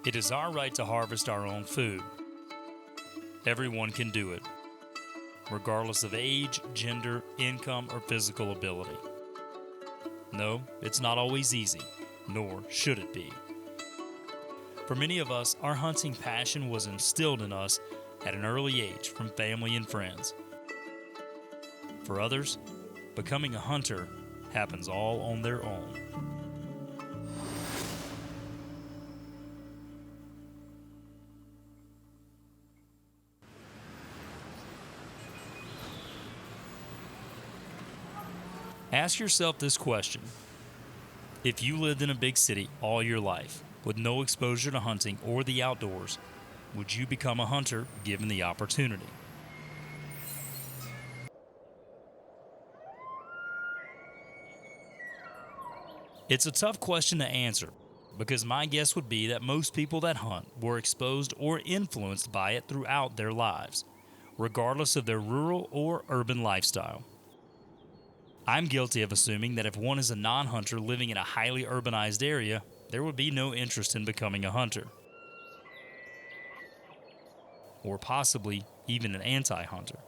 It is our right to harvest our own food. Everyone can do it, regardless of age, gender, income, or physical ability. No, it's not always easy, nor should it be. For many of us, our hunting passion was instilled in us at an early age from family and friends. For others, becoming a hunter happens all on their own. Ask yourself this question. If you lived in a big city all your life with no exposure to hunting or the outdoors, would you become a hunter given the opportunity? It's a tough question to answer because my guess would be that most people that hunt were exposed or influenced by it throughout their lives, regardless of their rural or urban lifestyle. I'm guilty of assuming that if one is a non-hunter living in a highly urbanized area, there would be no interest in becoming a hunter. Or possibly even an anti-hunter.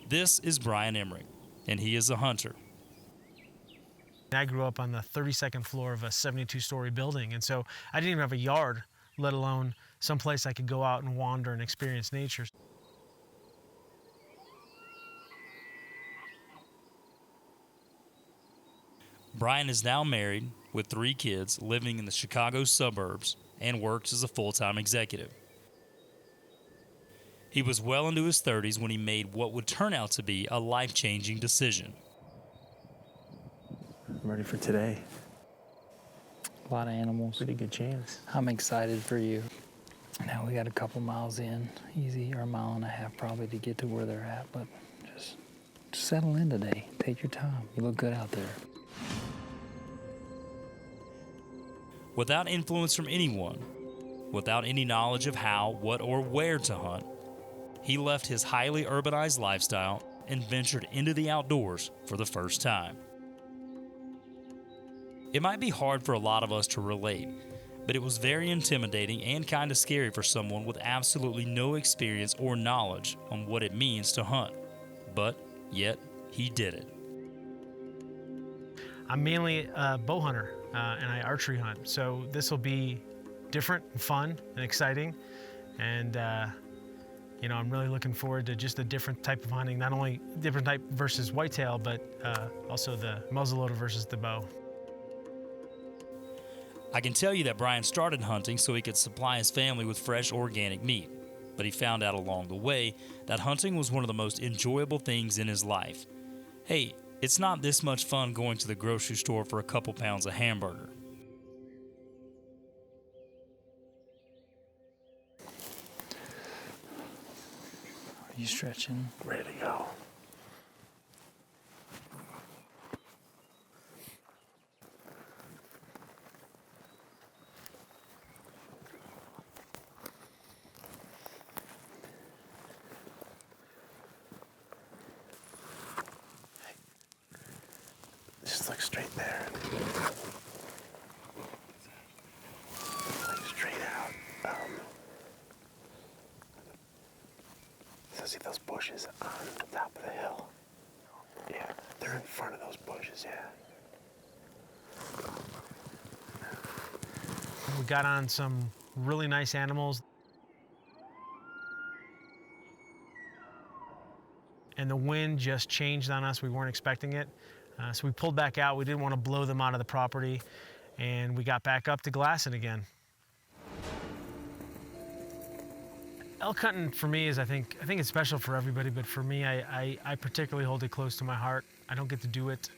This is Bryan Emrich, and he is a hunter. I grew up on the 32nd floor of a 72-story building, and so I didn't even have a yard, let alone someplace I could go out and wander and experience nature. Bryan is now married with 3 kids living in the Chicago suburbs and works as a full-time executive. He was well into his 30s when he made what would turn out to be a life-changing decision. I'm ready for today. A lot of animals. Pretty good chance. I'm excited for you. Now we got a couple miles in, easy, or a mile and a half probably to get to where they're at, but just settle in today. Take your time. You look good out there. Without influence from anyone, without any knowledge of how, what, or where to hunt, he left his highly urbanized lifestyle and ventured into the outdoors for the first time. It might be hard for a lot of us to relate, but it was very intimidating and kind of scary for someone with absolutely no experience or knowledge on what it means to hunt. But yet, he did it. I'm mainly a bow hunter, and I archery hunt, so this will be different and fun and exciting, and I'm really looking forward to just a different type of hunting, not only different type versus whitetail, but also the muzzleloader versus the bow. I can tell you that Bryan started hunting so he could supply his family with fresh organic meat, but he found out along the way that hunting was one of the most enjoyable things in his life. Hey, it's not this much fun going to the grocery store for a couple pounds of hamburger. Are you stretching? Ready to go. Just look straight there. Look straight out. So see those bushes on the top of the hill? Yeah, they're in front of those bushes, yeah. We got on some really nice animals, and the wind just changed on us. We weren't expecting it. So we pulled back out. We didn't want to blow them out of the property, and we got back up to glassing again. Elk hunting for me is, I think it's special for everybody, but for me, I particularly hold it close to my heart. I don't get to do it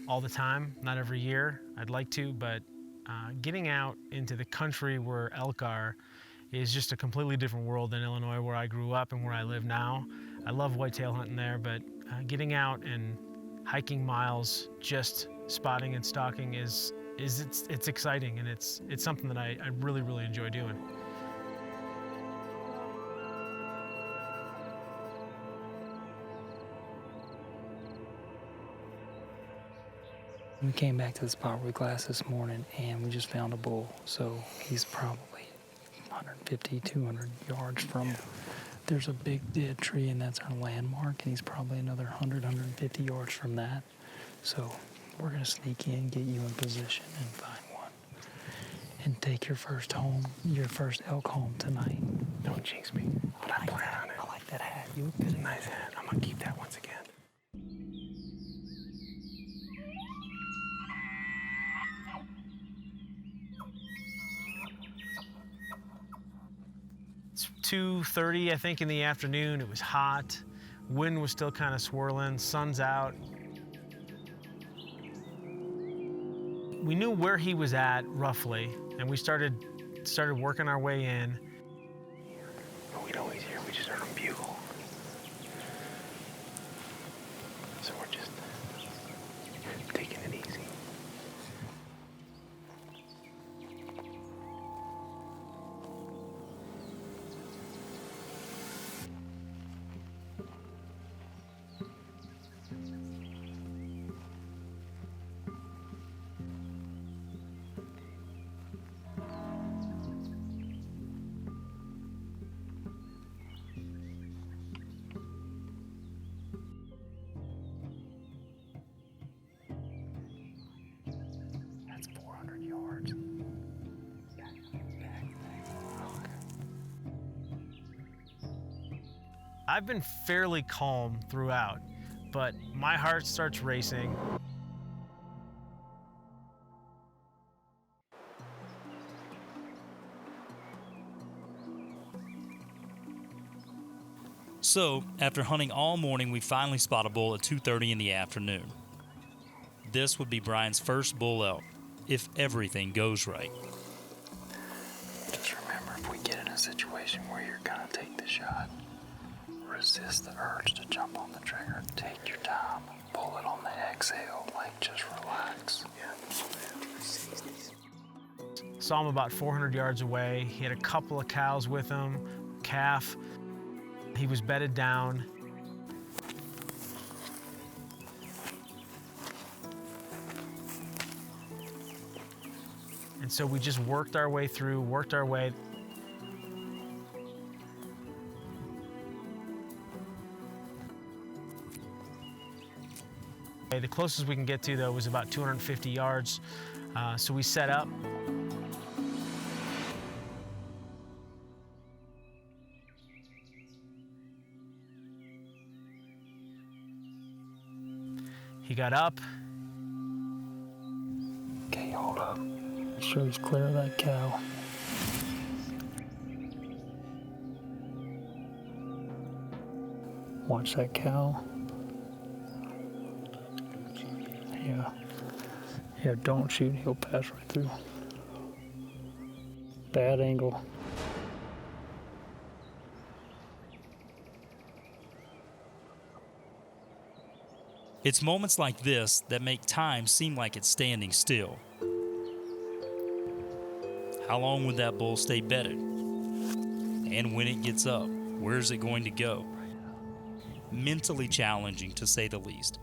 all the time, not every year. I'd like to, but getting out into the country where elk are is just a completely different world than Illinois, where I grew up and where I live now. I love whitetail hunting there, but getting out and hiking miles, just spotting and stalking it's exciting, and it's something that I really, really enjoy doing. We came back to the spot where we glassed this morning, and we just found a bull. So he's probably 150, 200 yards from. There's a big dead tree, and that's our landmark, and he's probably another 100, 150 yards from that. So we're gonna sneak in, get you in position, and find one, and take your first elk home tonight. Don't jinx me. But I plan on it. I like that hat. You look good. Nice hat. I'm gonna keep that once again. It's 2:30, I think, in the afternoon. It was hot. Wind was still kind of swirling. Sun's out. We knew where he was at roughly, and we started working our way in. But we know he's here. We just heard him bugle. So we're just taking it easy. That's 400 yards. I've been fairly calm throughout, but my heart starts racing. So, after hunting all morning, we finally spot a bull at 2:30 in the afternoon. This would be Bryan's first bull elk, if everything goes right. Just remember, if we get in a situation where you're gonna take the shot, resist the urge to jump on the trigger. Take your time. Pull it on the exhale. Like, just relax. Saw him about 400 yards away. He had a couple of cows with him, calf. He was bedded down. And so we just worked our way through, The closest we can get to, though, was about 250 yards. So we set up. He got up. Okay, hold up. Make sure he's clear of that cow. Watch that cow. Yeah, don't shoot. He'll pass right through. Bad angle. It's moments like this that make time seem like it's standing still. How long would that bull stay bedded? And when it gets up, where's it going to go? Mentally challenging, to say the least.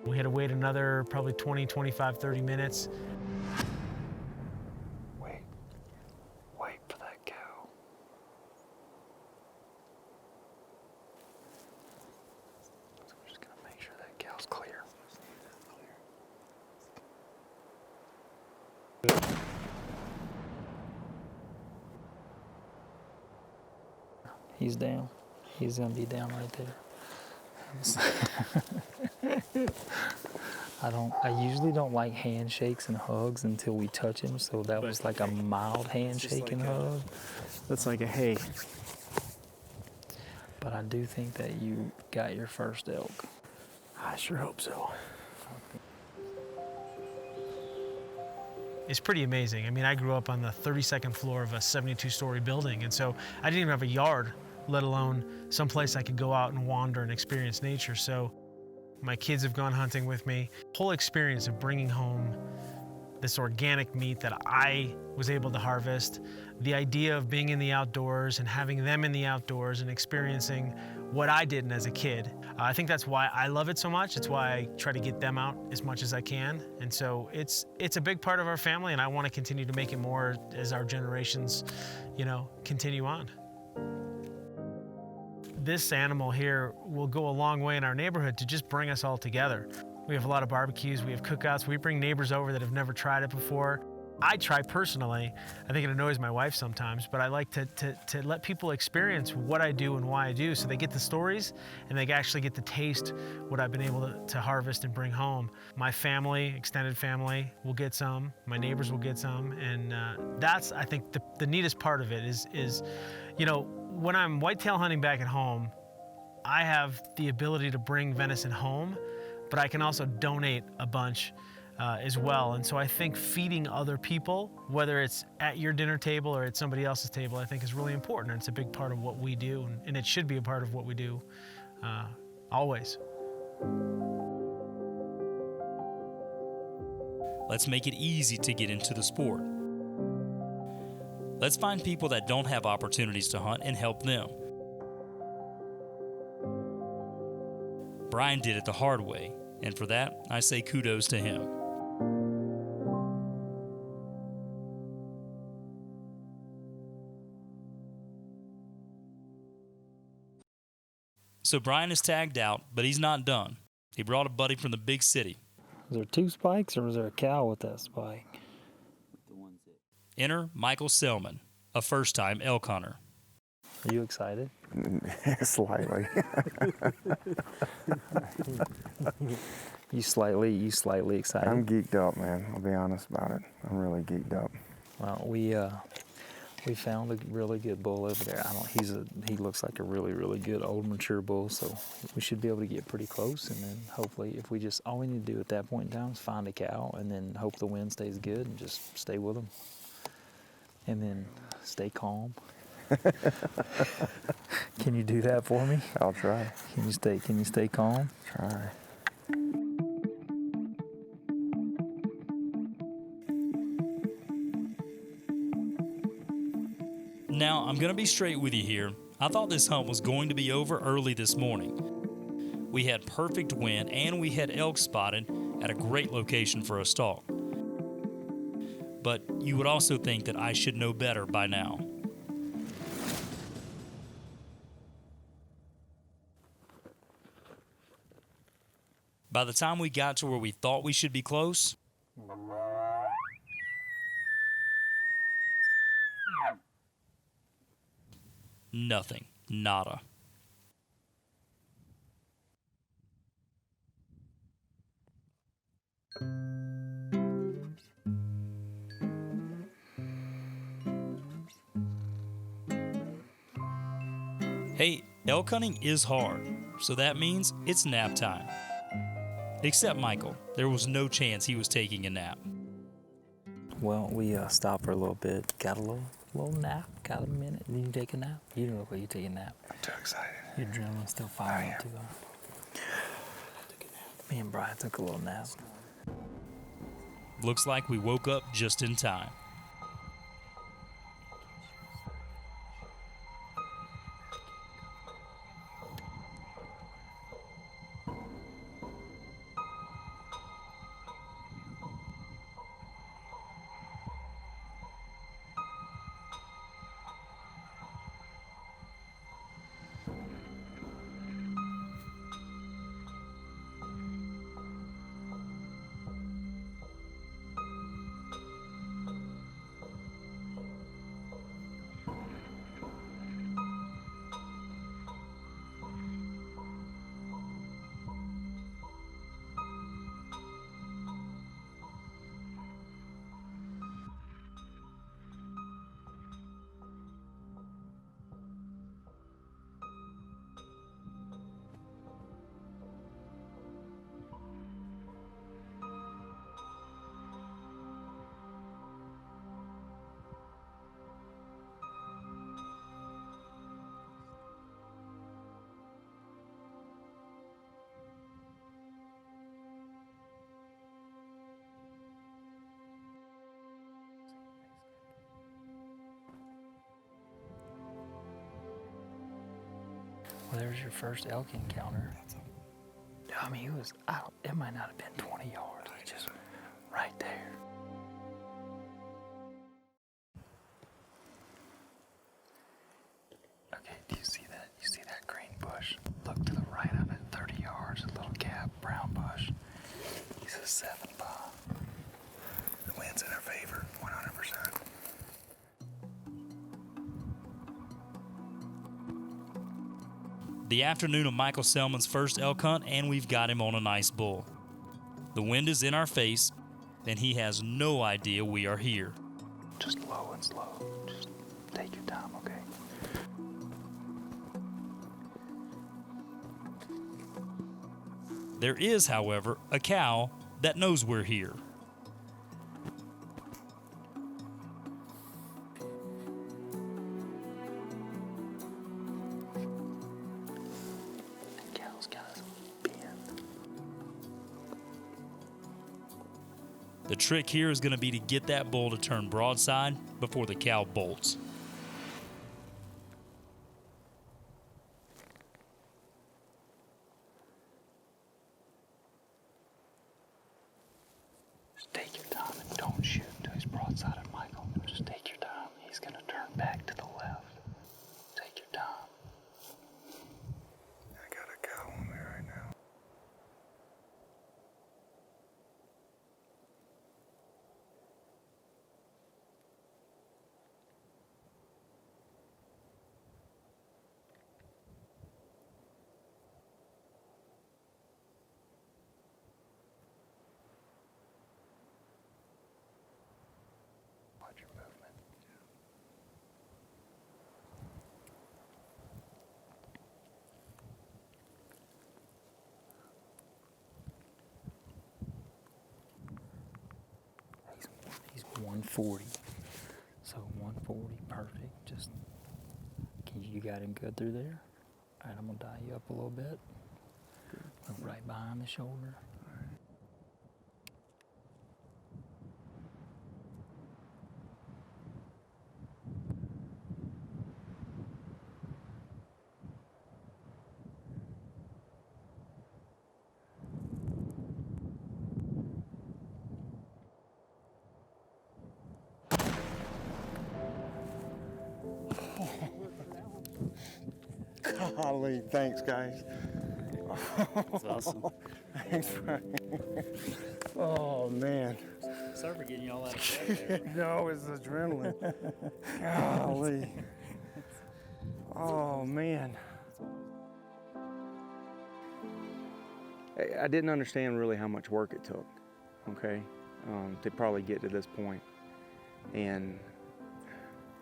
We had to wait another probably 20, 25, 30 minutes. Wait for that cow. So we're just gonna make sure that cow's clear. He's down. He's gonna be down right there. I usually don't like handshakes and hugs until we touch him, so that was like a mild handshake and hug. That's like a hey. But I do think that you got your first elk. I sure hope so. It's pretty amazing. I mean, I grew up on the 32nd floor of a 72-story building, and so I didn't even have a yard, let alone someplace I could go out and wander and experience nature. So my kids have gone hunting with me. The whole experience of bringing home this organic meat that I was able to harvest, the idea of being in the outdoors and having them in the outdoors and experiencing what I didn't as a kid. I think that's why I love it so much. It's why I try to get them out as much as I can. And so it's a big part of our family, and I want to continue to make it more as our generations, continue on. This animal here will go a long way in our neighborhood to just bring us all together. We have a lot of barbecues, we have cookouts, we bring neighbors over that have never tried it before. I try personally. I think it annoys my wife sometimes, but I like to let people experience what I do and why I do, so they get the stories and they actually get to taste what I've been able to harvest and bring home. My family, extended family, will get some. My neighbors will get some, and that's, I think, the neatest part of it is, when I'm whitetail hunting back at home, I have the ability to bring venison home, but I can also donate a bunch as well. And so I think feeding other people, whether it's at your dinner table or at somebody else's table, I think is really important. And it's a big part of what we do, and it should be a part of what we do always. Let's make it easy to get into the sport. Let's find people that don't have opportunities to hunt and help them. Bryan did it the hard way, and for that, I say kudos to him. So Bryan is tagged out, but he's not done. He brought a buddy from the big city. Was there 2 spikes or was there a cow with that spike? Enter Michael Selman, a first-time elk hunter. Are you excited? Slightly. You slightly excited? I'm geeked up, man. I'll be honest about it. I'm really geeked up. Well, we found a really good bull over there. He looks like a really good old mature bull, so we should be able to get pretty close, and then hopefully all we need to do at that point in time is find a cow and then hope the wind stays good and just stay with them. And then stay calm. Can you do that for me? I'll try. Can you stay calm? Try. Now, I'm going to be straight with you here. I thought this hunt was going to be over early this morning. We had perfect wind and we had elk spotted at a great location for a stalk. But you would also think that I should know better by now. By the time we got to where we thought we should be close, nothing. Nada. Hey, elk hunting is hard, so that means it's nap time. Except Michael. There was no chance he was taking a nap. Well, we stopped for a little bit. Got a little nap. Got a minute. Did you take a nap? You don't look like you take a nap. I'm too excited. Your adrenaline's still firing too. Me and Bryan took a little nap. Looks like we woke up just in time. Well, there's your first elk encounter. I mean, it might not have been 20 yards. It's just right there. Okay, do you see that? You see that green bush? Look to the right of it, 30 yards, a little gap, brown bush. He's a 7-5. The wind's in our favor, 100%. The afternoon of Michael Selman's first elk hunt, and we've got him on a nice bull. The wind is in our face, and he has no idea we are here. Just low and slow. Just take your time, okay? There is, however, a cow that knows we're here. Cow's got his bend. The trick here is going to be to get that bull to turn broadside before the cow bolts. Just take your time and don't shoot until he's broadside of Michael. Just take your time. He's gonna turn back to the left. Take your time. I got a cow on me right now. Watch your movement. He's 140. So 140, perfect. Just you got him good through there. All right, I'm gonna die you up a little bit. Move right behind the shoulder. Golly, thanks, guys. That's awesome. Thanks, Bryan. Oh, man. Sorry for getting y'all out of bed. No, it's adrenaline. Golly. Oh, man. I didn't understand really how much work it took, okay, to probably get to this point. And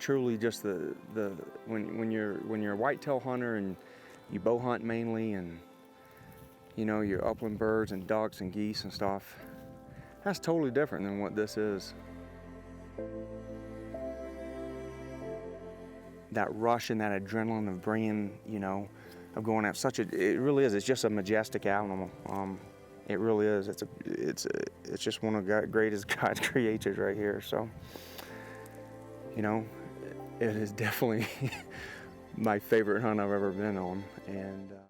truly just when you're a whitetail hunter and you bow hunt mainly, and you know, your upland birds and ducks and geese and stuff, that's totally different than what this is. That rush and that adrenaline of bringing, you know, of going at it really is. It's just a majestic animal. It really is. It's just one of the greatest God's creatures right here. So, you know, it is definitely my favorite hunt I've ever been on, and.